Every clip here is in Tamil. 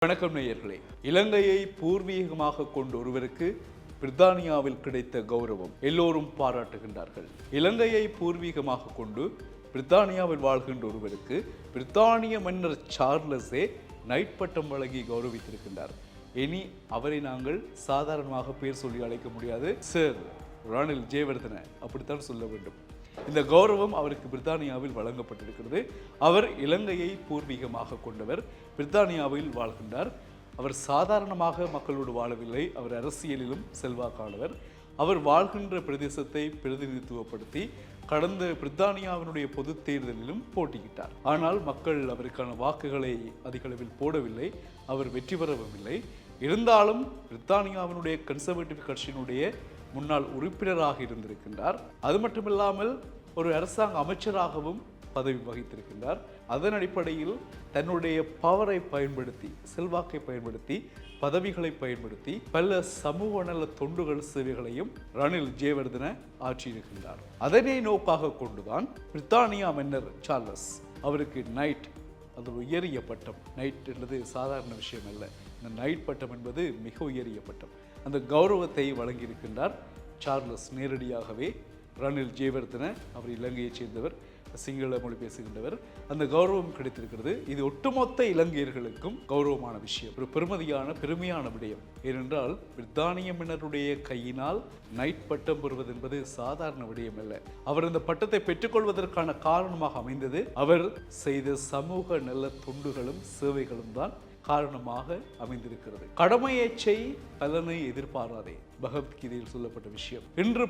வணக்கம் நேயர்களே. இலங்கையை பூர்வீகமாக கொண்ட ஒருவருக்கு பிரித்தானியாவில் கிடைத்த கௌரவம் எல்லோரும் பாராட்டுகின்றார்கள். இலங்கையை பூர்வீகமாக கொண்டு பிரித்தானியாவில் வாழ்கின்ற ஒருவருக்கு பிரித்தானிய மன்னர் சார்லஸே நைட் பட்டம் வழங்கி கௌரவித்திருக்கின்றார். இனி அவரை நாங்கள் சாதாரணமாக பேர் சொல்லி அழைக்க முடியாது. சர் ரணில் ஜெயவர்தன அப்படித்தான் சொல்ல வேண்டும். இந்த கௌரவம் அவருக்கு பிரித்தானியாவில் வழங்கப்பட்டிருக்கிறது. அவர் இலங்கையை பூர்வீகமாக கொண்டவர், பிரித்தானியாவில் வாழ்கின்றார். அவர் சாதாரணமாக மக்களோடு வாழவில்லை, அவர் அரசியலிலும் செல்வாக்கானவர். அவர் வாழ்கின்ற பிரதேசத்தை பிரதிநிதித்துவப்படுத்தி கடந்த பிரித்தானியாவினுடைய பொது தேர்தலிலும் போட்டியிட்டார். ஆனால் மக்கள் அவருக்கான வாக்குகளை அதிக அளவில் போடவில்லை, அவர் வெற்றி பெறவும் இல்லை. இருந்தாலும் பிரித்தானியாவினுடைய கன்சர்வேட்டிவ் கட்சியினுடைய முன்னாள் உறுப்பினராக இருந்திருக்கின்றார். அது மட்டுமில்லாமல் ஒரு அரசாங்க அமைச்சராகவும் பதவி வகித்திருக்கின்றார். அதன் அடிப்படையில் தன்னுடைய பவரை பயன்படுத்தி, செல்வாக்கை பயன்படுத்தி, பதவிகளை பயன்படுத்தி பல சமூக நல தொண்டுகள் சேவைகளையும் ரணில் ஜெயவர்தன ஆற்றியிருக்கின்றார். அதனை நோக்காக கொண்டுதான் பிரித்தானியா மன்னர் சார்லஸ் அவருக்கு நைட், அது உயரிய பட்டம். நைட் என்பது சாதாரண விஷயம் அல்ல. இந்த நைட் பட்டம் என்பது மிக உயரிய பட்டம். அந்த கௌரவத்தை வழங்கியிருக்கின்றார் சார்லஸ் நேரடியாகவே. ரணில் ஜெயவர்தன அவர் இலங்கையைச் சேர்ந்தவர், சிங்கள மொழி பேசுகின்றவர். அந்த கௌரவம் கிடைத்திருக்கிறது. இது ஒட்டுமொத்த இலங்கையர்களுக்கும் கௌரவமான விஷயம், ஒரு பெருமையான விடயம். ஏனென்றால் பிரித்தானிய மன்னருடைய கையினால் நைட் பட்டம் பெறுவது என்பது சாதாரண விடயம் அல்ல. அவர் இந்த பட்டத்தை பெற்றுக்கொள்வதற்கான காரணமாக அமைந்தது அவர் செய்த சமூக நல்ல தொண்டுகளும் சேவைகளும் தான் காரணமாக அமைந்திருக்கிறது. கடமையை செய், பலனை எதிர்பாராதே, பகவத்கீதையில் சொல்லப்பட்ட விஷயம். இன்று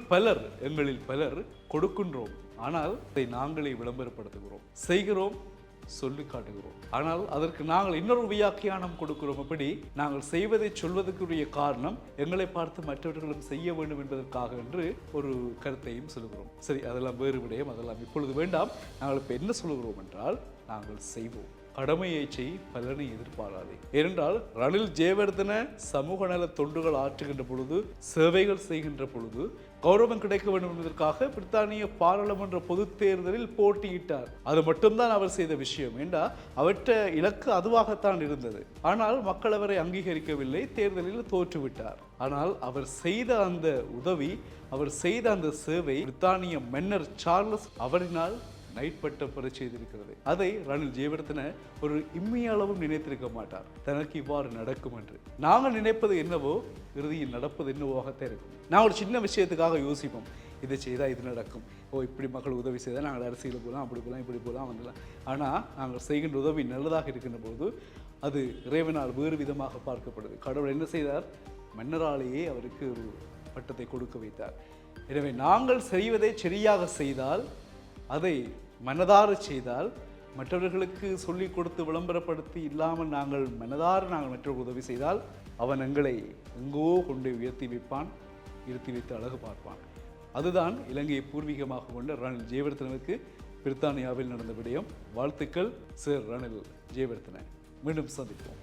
எங்களில் பலர் கொடுக்கின்றோம், ஆனால் அதை நாங்களே விளம்பரப்படுத்துகிறோம், செய்கிறோம், சொல்லி காட்டுகிறோம். ஆனால் அதற்கு நாங்கள் இன்னொரு வியாக்கியானம் கொடுக்கிறோம். அப்படி நாங்கள் செய்வதை சொல்வதற்குரிய காரணம் எங்களை பார்த்து மற்றவர்களும் செய்ய வேண்டும் என்பதற்காக என்று ஒரு கருத்தையும் சொல்கிறோம். சரி, அதெல்லாம் வேறு விடயம், அதெல்லாம் இப்பொழுது வேண்டாம். நாங்கள் இப்போ என்ன சொல்கிறோம் என்றால், நாங்கள் செய்வோம், கடமையை செய், பலனை எதிர்பாராதே. ஏனென்றால் ரணில் ஜெயவர்தன சமூக நல தொண்டுகள் ஆற்றுகின்ற பொழுது, சேவைகள் செய்கின்ற பொழுது கௌரவம் கிடைக்க வேண்டும் என்பதற்காக பிரித்தானிய பாராளுமன்ற பொது தேர்தலில் போட்டியிட்டார். அது மட்டும்தான் அவர் செய்த விஷயம். ஏண்டா அவற்ற இலக்கு அதுவாகத்தான் இருந்தது. ஆனால் மக்கள் அவரை அங்கீகரிக்கவில்லை, தேர்தலில் தோற்றுவிட்டார். ஆனால் அவர் செய்த அந்த உதவி, அவர் செய்த அந்த சேவை பிரித்தானிய மன்னர் சார்லஸ் அவரினால் நைட் பட்டம் பெற செய்திருக்கிறது. அதை ரணில் ஜெயவர்தன ஒரு இம்மியளவும் நினைத்திருக்க மாட்டார், தனக்கு இவ்வாறு நடக்கும் என்று. நாங்கள் நினைப்பது என்னவோ இறுதியில் நடப்பது என்னவோகத்தான் இருக்கும். நான் ஒரு சின்ன விஷயத்துக்காக யோசிப்போம், இதை செய்தால் இது நடக்கும், இப்படி மக்கள் உதவி செய்தால் நாங்கள் அரசியல் போகலாம், அப்படி போகலாம், இப்படி போகலாம், வந்துடலாம். ஆனால் நாங்கள் செய்கின்ற உதவி நல்லதாக இருக்கின்ற போது அது இறைவனால் வேறு விதமாக பார்க்கப்படுது. கடவுள் என்ன செய்தார்? மன்னராலேயே அவருக்கு ஒரு பட்டத்தை கொடுக்க வைத்தார். எனவே நாங்கள் செய்வதை சரியாக செய்தால், அதை மனதார செய்தால், மற்றவர்களுக்கு சொல்லிக் கொடுத்து விளம்பரப்படுத்தி இல்லாமல் நாங்கள் மற்றவர்கள் உதவி செய்தால், அவன் எங்களை எங்கோ கொண்டு உயர்த்தி வைப்பான், இருத்தி வைத்து அழகு பார்ப்பான். அதுதான் இலங்கையை பூர்வீகமாக கொண்ட ரணில் ஜெயவர்தனவுக்கு பிரித்தானியாவில் நடந்த விடயம். வாழ்த்துக்கள் சர் ரணில் ஜெயவர்தன. மீண்டும் சந்திப்போம்.